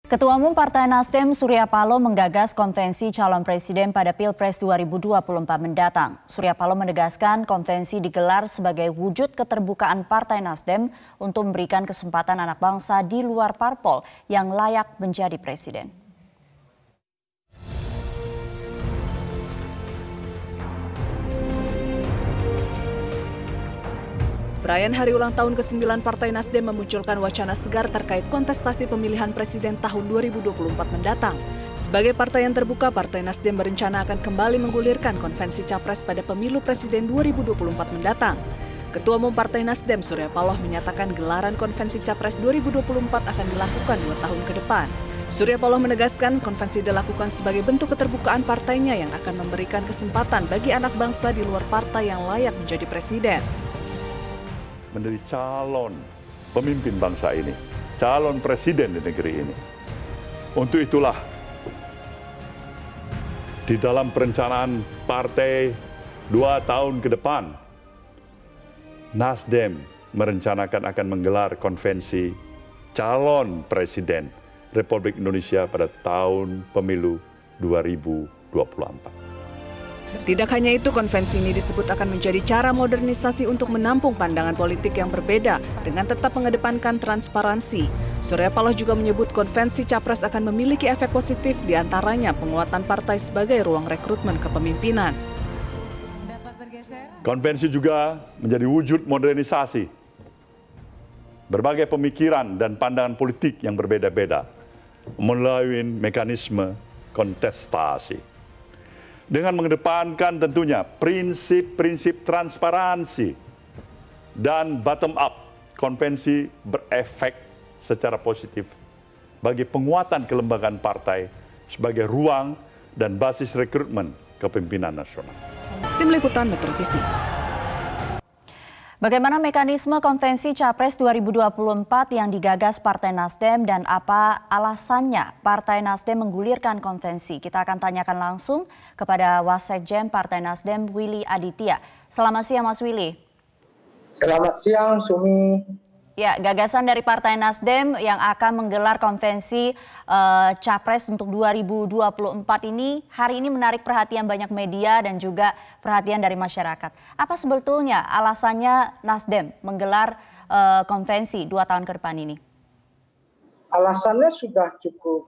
Ketua Umum Partai Nasdem Surya Paloh menggagas konvensi calon presiden pada Pilpres 2024 mendatang. Surya Paloh menegaskan konvensi digelar sebagai wujud keterbukaan Partai Nasdem untuk memberikan kesempatan anak bangsa di luar parpol yang layak menjadi presiden. Perayaan hari ulang tahun ke-9 Partai Nasdem memunculkan wacana segar terkait kontestasi pemilihan presiden tahun 2024 mendatang. Sebagai partai yang terbuka, Partai Nasdem berencana akan kembali menggulirkan konvensi Capres pada pemilu presiden 2024 mendatang. Ketua Umum Partai Nasdem Surya Paloh menyatakan gelaran konvensi Capres 2024 akan dilakukan 2 tahun ke depan. Surya Paloh menegaskan konvensi dilakukan sebagai bentuk keterbukaan partainya yang akan memberikan kesempatan bagi anak bangsa di luar partai yang layak menjadi presiden. Menjadi calon pemimpin bangsa ini, calon presiden di negeri ini. Untuk itulah, di dalam perencanaan partai 2 tahun ke depan, Nasdem merencanakan akan menggelar konvensi calon presiden Republik Indonesia pada tahun pemilu 2024. Tidak hanya itu, konvensi ini disebut akan menjadi cara modernisasi untuk menampung pandangan politik yang berbeda dengan tetap mengedepankan transparansi. Surya Paloh juga menyebut konvensi Capres akan memiliki efek positif, diantaranya penguatan partai sebagai ruang rekrutmen kepemimpinan. Konvensi juga menjadi wujud modernisasi berbagai pemikiran dan pandangan politik yang berbeda-beda melalui mekanisme kontestasi. Dengan mengedepankan tentunya prinsip-prinsip transparansi dan bottom-up, konvensi berefek secara positif bagi penguatan kelembagaan partai sebagai ruang dan basis rekrutmen kepemimpinan nasional. Tim Liputan Metro TV. Bagaimana mekanisme konvensi Capres 2024 yang digagas Partai Nasdem dan apa alasannya Partai Nasdem menggulirkan konvensi? Kita akan tanyakan langsung kepada Wasekjen Partai Nasdem Willy Aditya. Selamat siang Mas Willy. Selamat siang Sumi. Ya, gagasan dari Partai Nasdem yang akan menggelar konvensi Capres untuk 2024 ini hari ini menarik perhatian banyak media dan juga perhatian dari masyarakat. Apa sebetulnya alasannya Nasdem menggelar konvensi 2 tahun ke depan ini? Alasannya sudah cukup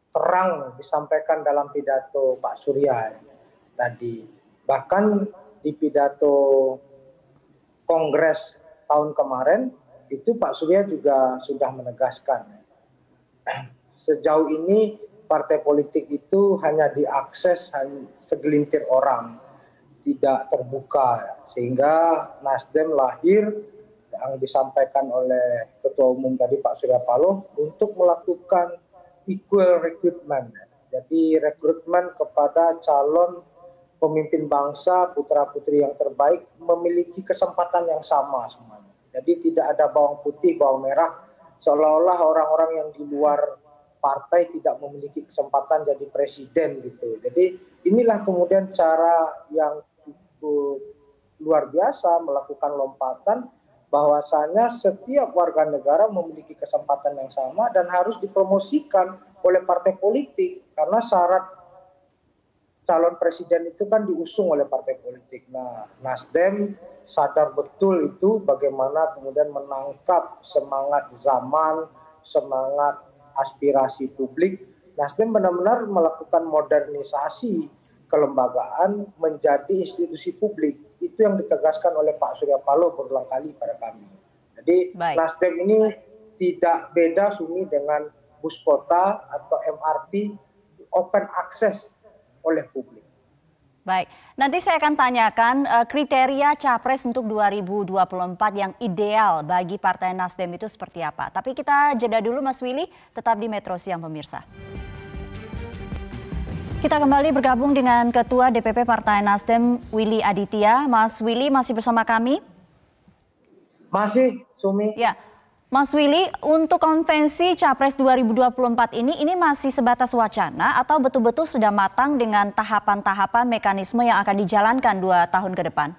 terang disampaikan dalam pidato Pak Surya tadi. Bahkan di pidato Kongres tahun kemarin, itu Pak Surya juga sudah menegaskan sejauh ini partai politik itu hanya diakses segelintir orang, tidak terbuka, sehingga Nasdem lahir yang disampaikan oleh Ketua Umum tadi Pak Surya Paloh untuk melakukan equal recruitment, jadi rekrutmen kepada calon pemimpin bangsa, putra-putri yang terbaik memiliki kesempatan yang sama semuanya. Jadi tidak ada bawang putih, bawang merah, seolah-olah orang-orang yang di luar partai tidak memiliki kesempatan jadi presiden gitu. Jadi inilah kemudian cara yang cukup luar biasa melakukan lompatan bahwasanya setiap warga negara memiliki kesempatan yang sama dan harus dipromosikan oleh partai politik karena syarat calon presiden itu kan diusung oleh partai politik. Nah, Nasdem sadar betul itu bagaimana kemudian menangkap semangat zaman, semangat aspirasi publik. Nasdem benar-benar melakukan modernisasi kelembagaan menjadi institusi publik. Itu yang ditegaskan oleh Pak Surya Paloh berulang kali pada kami. Jadi Nasdem ini tidak beda Sumi dengan bus kota atau MRT open access oleh publik. Baik, nanti saya akan tanyakan kriteria Capres untuk 2024 yang ideal bagi Partai Nasdem itu seperti apa. Tapi kita jeda dulu Mas Willy, tetap di Metro Siang pemirsa. Kita kembali bergabung dengan Ketua DPP Partai Nasdem Willy Aditya. Mas Willy masih bersama kami? Masih, Sumi. Ya. Mas Willy, untuk konvensi Capres 2024 ini masih sebatas wacana atau betul-betul sudah matang dengan tahapan-tahapan mekanisme yang akan dijalankan 2 tahun ke depan?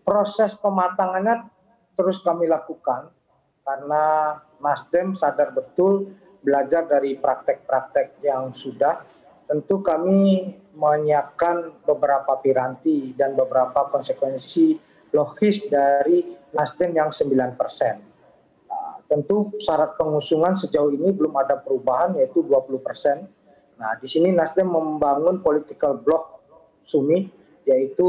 Proses pematangannya terus kami lakukan karena Nasdem sadar betul belajar dari praktek-praktek yang sudah. Tentu kami menyiapkan beberapa piranti dan beberapa konsekuensi logis dari Nasdem yang 9%. Tentu syarat pengusungan sejauh ini belum ada perubahan, yaitu 20%. Nah, di sini Nasdem membangun political block Sumi, yaitu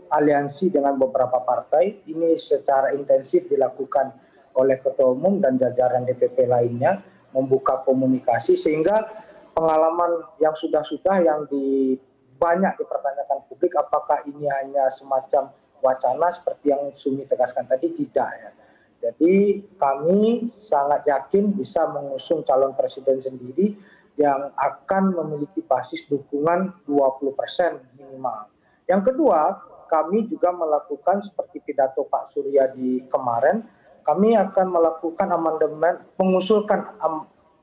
aliansi dengan beberapa partai. Ini secara intensif dilakukan oleh Ketua Umum dan jajaran DPP lainnya, membuka komunikasi sehingga pengalaman yang sudah-sudah yang banyak dipertanyakan publik, apakah ini hanya semacam wacana seperti yang Sumi tegaskan tadi, tidak ya. Jadi kami sangat yakin bisa mengusung calon presiden sendiri yang akan memiliki basis dukungan 20% minimal. Yang kedua, kami juga melakukan seperti pidato Pak Surya di kemarin, kami akan melakukan amandemen, mengusulkan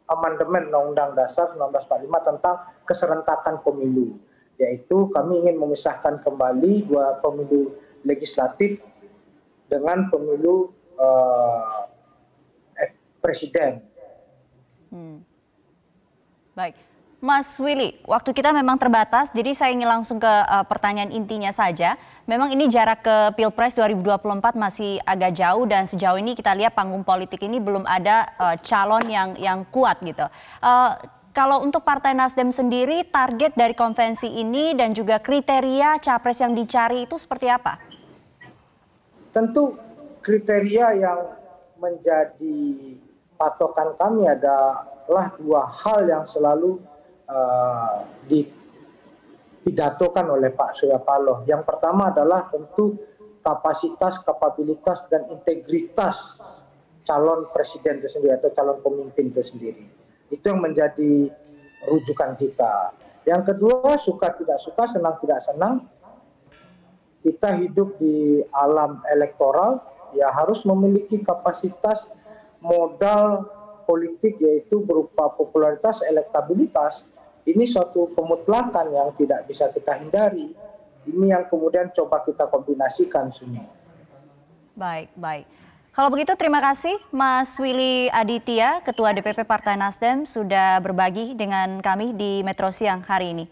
amandemen Undang-Undang Dasar 1945 tentang keserentakan pemilu. Yaitu kami ingin memisahkan kembali dua pemilu legislatif dengan pemilu presiden. Baik, Mas Willy, waktu kita memang terbatas, jadi saya ingin langsung ke pertanyaan intinya saja. Memang ini jarak ke Pilpres 2024 masih agak jauh dan sejauh ini kita lihat panggung politik ini belum ada calon yang kuat gitu. Kalau untuk Partai Nasdem sendiri, target dari konvensi ini dan juga kriteria capres yang dicari itu seperti apa? Tentu kriteria yang menjadi patokan kami adalah dua hal yang selalu dipidatokan oleh Pak Surya Paloh. Yang pertama adalah tentu kapasitas, kapabilitas, dan integritas calon presiden itu sendiri atau calon pemimpin itu sendiri. Itu yang menjadi rujukan kita. Yang kedua, suka tidak suka, senang tidak senang, kita hidup di alam elektoral, ya harus memiliki kapasitas modal politik yaitu berupa popularitas, elektabilitas. Ini suatu kemutlakan yang tidak bisa kita hindari. Ini yang kemudian coba kita kombinasikan, Sumi. Baik, baik. Kalau begitu terima kasih Mas Willy Aditya, Ketua DPP Partai Nasdem sudah berbagi dengan kami di Metro Siang hari ini.